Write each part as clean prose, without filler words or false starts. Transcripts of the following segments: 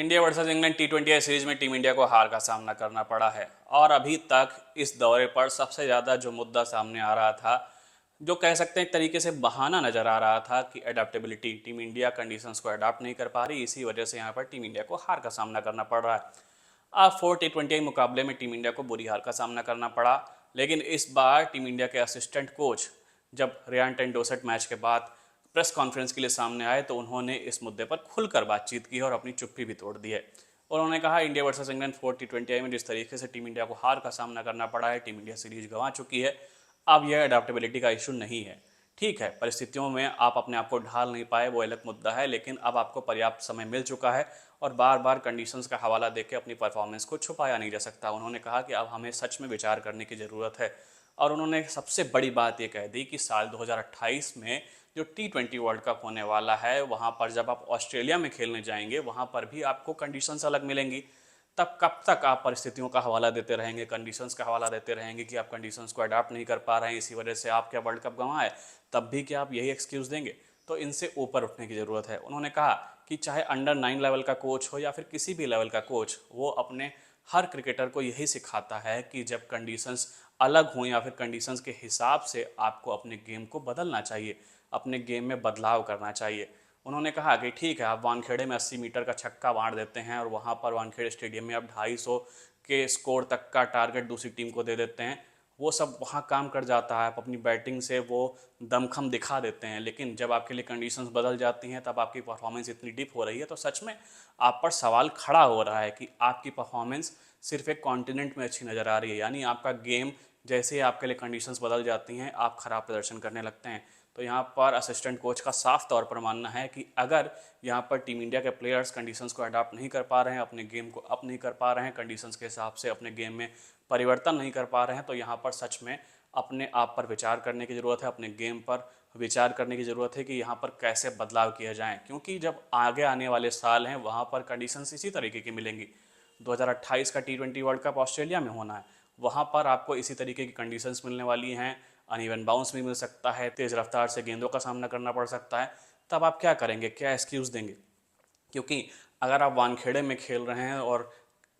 India versus England टी20 series में team India को हार का सामना करना पड़ा है और अभी तक इस दौरे पर सबसे ज़्यादा जो मुद्दा सामने आ रहा था, जो कह सकते हैं एक तरीके से बहाना नज़र आ रहा था कि एडेप्टेबिलिटी, टीम इंडिया कंडीशंस को अडाप्ट नहीं कर पा रही, इसी वजह से यहाँ पर टीम इंडिया को हार का सामना करना पड़ रहा है। अब 4 टी20 मुकाबले में टीम इंडिया को बुरी हार का सामना करना पड़ा, लेकिन इस बार टीम इंडिया के असिस्टेंट कोच जब रियान टेंडोसेट मैच के बाद प्रेस कॉन्फ्रेंस के लिए सामने आए तो उन्होंने इस मुद्दे पर खुलकर बातचीत की और अपनी चुप्पी भी तोड़ दी है। और उन्होंने कहा इंडिया वर्सेस इंग्लैंड 4 टी20 में जिस तरीके से टीम इंडिया को हार का सामना करना पड़ा है, टीम इंडिया सीरीज गंवा चुकी है। अब यह अडेप्टेबिलिटी का इशू नहीं है। ठीक है, परिस्थितियों में आप अपने आप को ढाल नहीं पाए, वो अलग मुद्दा है, लेकिन अब आपको पर्याप्त समय मिल चुका है और बार बार कंडीशंस का हवाला देकर अपनी परफॉर्मेंस को छुपाया नहीं जा सकता। उन्होंने कहा कि अब हमें सच में विचार करने की ज़रूरत है और उन्होंने सबसे बड़ी बात ये कह दी कि साल 2028 में जो टी20 वर्ल्ड कप होने वाला है, वहाँ पर जब आप ऑस्ट्रेलिया में खेलने जाएंगे, वहाँ पर भी आपको कंडीशंस अलग मिलेंगी। तब कब तक आप परिस्थितियों का हवाला देते रहेंगे, कंडीशंस का हवाला देते रहेंगे कि आप कंडीशंस को अडाप्ट नहीं कर पा रहे हैं, इसी वजह से आप क्या वर्ल्ड कप गंवाए, तब भी क्या आप यही एक्सक्यूज़ देंगे? तो इनसे ऊपर उठने की ज़रूरत है। उन्होंने कहा कि चाहे अंडर 9 लेवल का कोच हो या फिर किसी भी लेवल का कोच, वो अपने हर क्रिकेटर को यही सिखाता है कि जब कंडीशंस अलग हों या फिर कंडीशंस के हिसाब से आपको अपने गेम को बदलना चाहिए, अपने गेम में बदलाव करना चाहिए। उन्होंने कहा कि ठीक है, आप वानखेड़े में 80 मीटर का छक्का मार देते हैं और वहाँ पर वानखेड़े स्टेडियम में आप 250 के स्कोर तक का टारगेट दूसरी टीम को दे देते हैं, वो सब वहाँ काम कर जाता है। आप अपनी बैटिंग से वो दमखम दिखा देते हैं, लेकिन जब आपके लिए कंडीशंस बदल जाती हैं, तब आपकी परफॉर्मेंस इतनी डिप हो रही है, तो सच में आप पर सवाल खड़ा हो रहा है कि आपकी परफॉर्मेंस सिर्फ एक कॉन्टिनेंट में अच्छी नज़र आ रही है, यानी आपका गेम जैसे ही आपके लिए कंडीशंस बदल जाती हैं, आप ख़राब प्रदर्शन करने लगते हैं। तो यहाँ पर असिस्टेंट कोच का साफ तौर पर मानना है कि अगर यहाँ पर टीम इंडिया के प्लेयर्स कंडीशंस को अडाप्ट नहीं कर पा रहे हैं, अपने गेम को अप नहीं कर पा रहे हैं, कंडीशंस के हिसाब से अपने गेम में परिवर्तन नहीं कर पा रहे हैं, तो यहाँ पर सच में अपने आप पर विचार करने की ज़रूरत है, अपने गेम पर विचार करने की ज़रूरत है कि यहाँ पर कैसे बदलाव किए जाएँ, क्योंकि जब आगे आने वाले साल हैं वहाँ पर कंडीशंस इसी तरीके की मिलेंगी। 2028 का टी20 वर्ल्ड कप ऑस्ट्रेलिया में होना है, वहाँ पर आपको इसी तरीके की कंडीशंस मिलने वाली हैं। अनइवन बाउंस भी मिल सकता है, तेज़ रफ्तार से गेंदों का सामना करना पड़ सकता है। तब आप क्या करेंगे, क्या एक्सक्यूज़ देंगे? क्योंकि अगर आप वानखेड़े में खेल रहे हैं और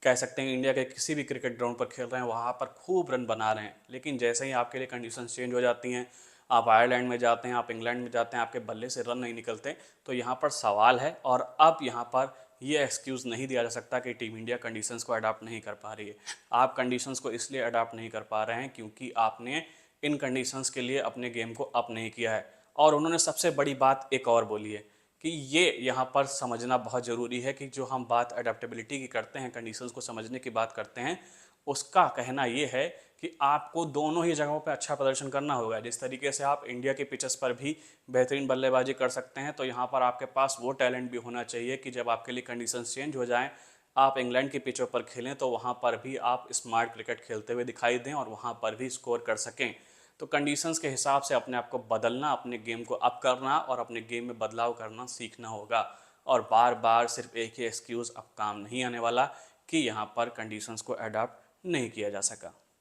कह सकते हैं इंडिया के किसी भी क्रिकेट ग्राउंड पर खेल रहे हैं, वहाँ पर खूब रन बना रहे हैं, लेकिन जैसे ही आपके लिए कंडीशंस चेंज हो जाती हैं, आप आयरलैंड में जाते हैं, आप इंग्लैंड में जाते हैं, आपके बल्ले से रन नहीं निकलते, तो यहाँ पर सवाल है। और अब यहाँ पर ये एक्सक्यूज़ नहीं दिया जा सकता कि टीम इंडिया कंडीशंस को अडाप्ट नहीं कर पा रही है। आप कंडीशंस को इसलिए अडाप्ट नहीं कर पा रहे हैं क्योंकि आपने इन कंडीशंस के लिए अपने गेम को अप नहीं किया है। और उन्होंने सबसे बड़ी बात एक और बोली है कि ये यहाँ पर समझना बहुत ज़रूरी है कि जो हम बात अडेप्टेबिलिटी की करते हैं, कंडीशंस को समझने की बात करते हैं, उसका कहना ये है कि आपको दोनों ही जगहों पे अच्छा प्रदर्शन करना होगा। जिस तरीके से आप इंडिया के पिचेस पर भी बेहतरीन बल्लेबाजी कर सकते हैं, तो यहाँ पर आपके पास वो टैलेंट भी होना चाहिए कि जब आपके लिए कंडीशंस चेंज हो जाएं, आप इंग्लैंड की पिचों पर खेलें तो वहाँ पर भी आप स्मार्ट क्रिकेट खेलते हुए दिखाई दें और वहाँ पर भी स्कोर कर सकें। तो कंडीशंस के हिसाब से अपने आप को बदलना, अपने गेम को अप करना और अपने गेम में बदलाव करना सीखना होगा। और बार बार सिर्फ एक ही एक्सक्यूज़ अब काम नहीं आने वाला कि यहाँ पर कंडीशंस को अडॉप्ट नहीं किया जा सका।